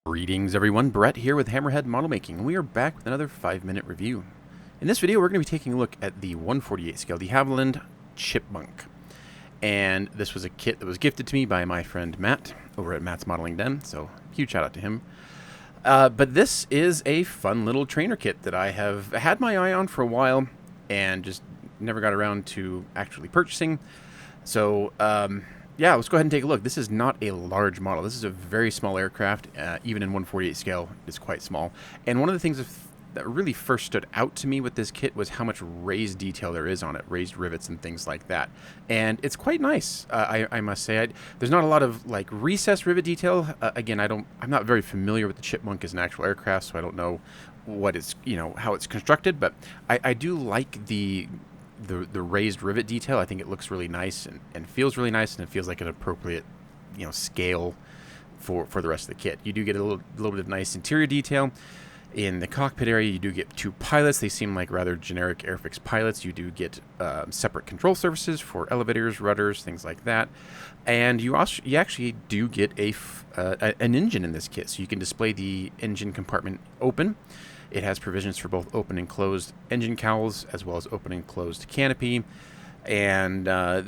Greetings everyone, Brett here with Hammerhead Model Making, and we are back with another 5-minute review. In this video we're going to be taking a look at the 1/48 scale, the Havilland Chipmunk. And this was a kit that was gifted to me by my friend Matt over at Matt's Modeling Den, so huge shout out to him. But this is a fun little trainer kit that I have had my eye on for a while and just never got around to actually purchasing. So yeah, let's go ahead and take a look. This is not a large model. This is a very small aircraft. Even in 1/48 scale, it's quite small. And one of the things that really first stood out to me with this kit was how much raised detail there is on it, raised rivets and things like that. And it's quite nice, I must say. There's not a lot of like recessed rivet detail. Again, I'm not very familiar with the Chipmunk as an actual aircraft, so I don't know what it's, how it's constructed. But I do like the raised rivet detail. I think it looks really nice and feels really nice, and it feels like an appropriate scale for the rest of the kit. You do get a little bit of nice interior detail. In the cockpit area, you do get two pilots. They seem like rather generic Airfix pilots. You do get separate control surfaces for elevators, rudders, things like that. And you actually do get an engine in this kit, so you can display the engine compartment open. It has provisions for both open and closed engine cowls, as well as open and closed canopy. And I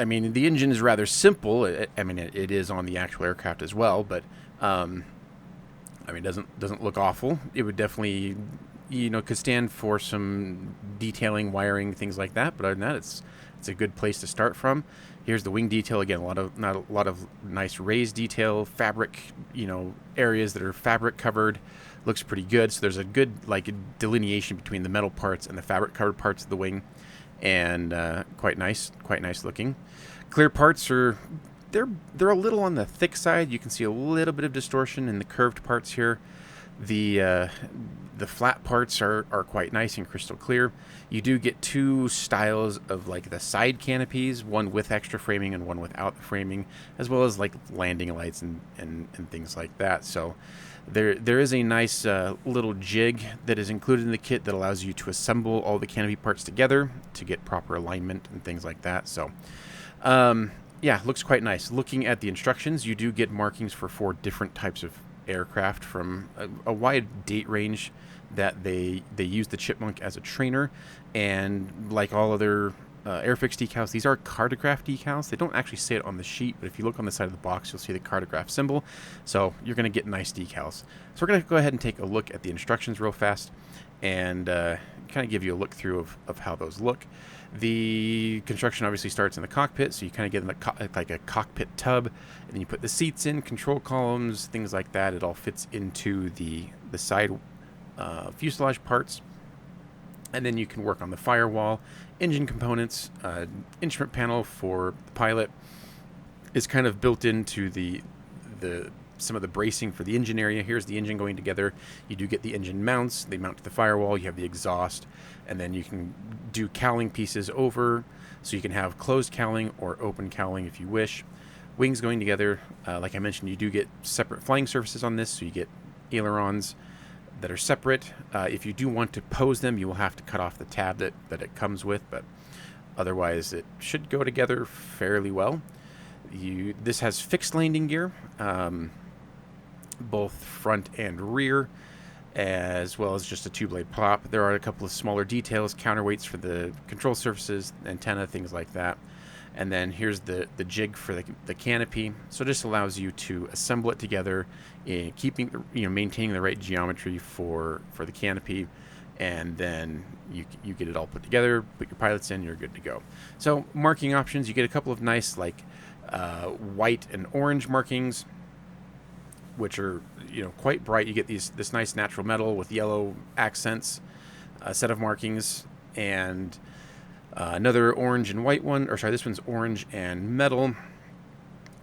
mean, the engine is rather simple. It is on the actual aircraft as well, but I mean, it doesn't look awful. It would definitely, could stand for some detailing, wiring, things like that. But other than that, it's a good place to start from. Here's the wing detail again. Not a lot of nice raised detail, fabric, areas that are fabric covered. Looks pretty good. So there's a good delineation between the metal parts and the fabric covered parts of the wing, and quite nice looking. Clear parts are they're a little on the thick side. You can see a little bit of distortion in the curved parts here. The flat parts are quite nice and crystal clear. You do get two styles of the side canopies, one with extra framing and one without the framing, as well as landing lights and things like that. So there is a nice little jig that is included in the kit that allows you to assemble all the canopy parts together to get proper alignment and things like that. So yeah, looks quite nice. Looking at the instructions, you do get markings for 4 different types of aircraft from a wide date range that they use the Chipmunk as a trainer. And like all other Airfix decals, these are cartograph decals. They don't actually say it on the sheet, but if you look on the side of the box, you'll see the cartograph symbol. So you're going to get nice decals. So we're going to go ahead and take a look at the instructions real fast and kind of give you a look through of how those look. The construction obviously starts in the cockpit, so you kind of get in like a cockpit tub, and then you put the seats in, control columns, things like that. It all fits into the side fuselage parts. And then you can work on the firewall, engine components, instrument panel for the pilot is kind of built into some of the bracing for the engine area. Here's the engine going together. You do get the engine mounts. They mount to the firewall. You have the exhaust, and then you can do cowling pieces over, so you can have closed cowling or open cowling if you wish. Wings going together. Like I mentioned, you do get separate flying surfaces on this, so you get ailerons that are separate. If you do want to pose them, you will have to cut off the tab that it comes with, but otherwise it should go together fairly well. This has fixed landing gear, both front and rear, as well as just a 2-blade prop. There are a couple of smaller details, counterweights for the control surfaces, antenna, things like that. And then here's the jig for the canopy. So this allows you to assemble it together, keeping maintaining the right geometry for the canopy, and then you get it all put together, put your pilots in, you're good to go. So marking options, you get a couple of nice white and orange markings, which are quite bright. You get this nice natural metal with yellow accents, a set of markings, and another orange and white one, or sorry, this one's orange and metal,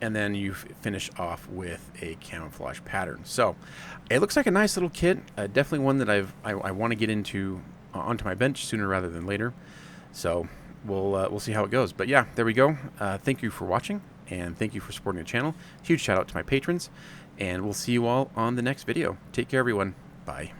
and then you finish off with a camouflage pattern. So it looks like a nice little kit, definitely one that I want to get into onto my bench sooner rather than later. So we'll see how it goes. But yeah, there we go. Thank you for watching, and thank you for supporting the channel. Huge shout out to my patrons, and we'll see you all on the next video. Take care, everyone. Bye.